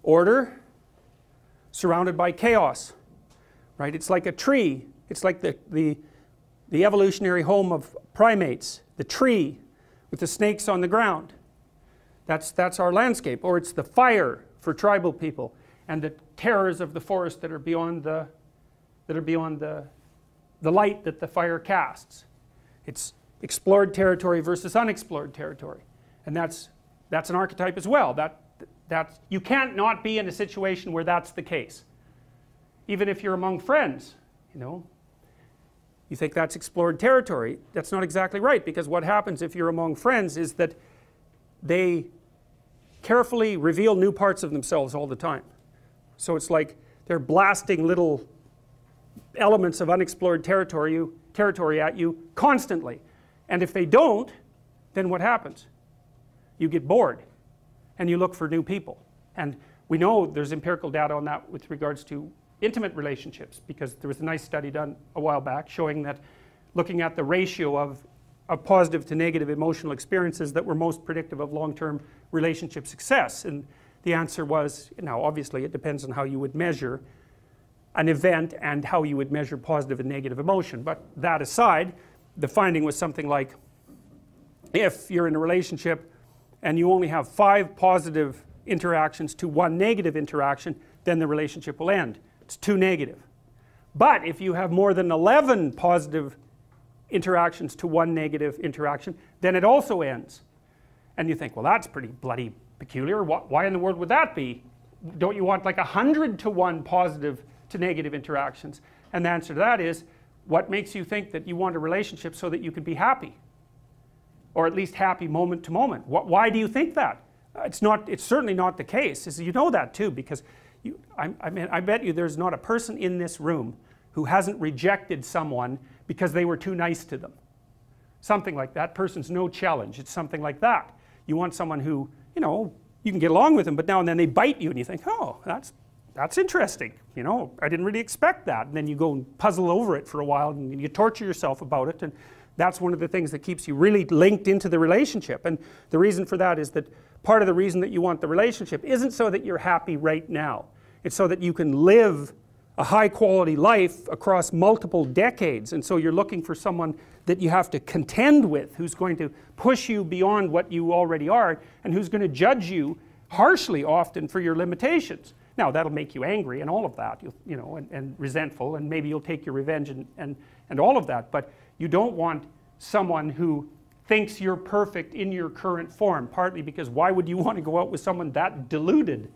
order surrounded by chaos, right? It's like a tree. It's like the evolutionary home of primates, the tree with the snakes on the ground. That's our landscape. Or it's the fire for tribal people, and the terrors of the forest that are beyond the light that the fire casts. It's explored territory versus unexplored territory, and that's an archetype as well. You can't not be in a situation where that's the case. Even if you're among friends, you know, you think that's explored territory. That's not exactly right, because what happens if you're among friends is that they carefully reveal new parts of themselves all the time. So it's like they're blasting little elements of unexplored territory at you constantly. And if they don't, then what happens? You get bored and you look for new people. And we know there's empirical data on that with regards to intimate relationships, because there was a nice study done a while back showing that, looking at the ratio of positive to negative emotional experiences that were most predictive of long-term relationship success. And the answer was, now obviously it depends on how you would measure an event and how you would measure positive and negative emotion, but that aside, the finding was something like, if you're in a relationship and you only have 5 positive interactions to 1 negative interaction, then the relationship will end. It's too negative. But if you have more than 11 positive interactions to 1 negative interaction, then it also ends. And you think, well, that's pretty bloody peculiar. Why in the world would that be? Don't you want like 100 to 1 positive to negative interactions? And the answer to that is, what makes you think that you want a relationship so that you can be happy? Or at least happy moment to moment? Why do you think that? It's certainly not the case. You know that too, because I bet you there's not a person in this room who hasn't rejected someone because they were too nice to them. Something like that. Person's no challenge. It's something like that. You want someone who, you know, you can get along with them, but now and then they bite you and you think, oh, that's interesting. You know, I didn't really expect that. And then you go and puzzle over it for a while and you torture yourself about it, and that's one of the things that keeps you really linked into the relationship. And the reason for that is that part of the reason that you want the relationship isn't so that you're happy right now. It's so that you can live a high quality life across multiple decades. And so you're looking for someone that you have to contend with, who's going to push you beyond what you already are, and who's going to judge you harshly often for your limitations. Now that'll make you angry and all of that, you know, and resentful, and maybe you'll take your revenge and all of that, but you don't want someone who thinks you're perfect in your current form, partly because why would you want to go out with someone that deluded?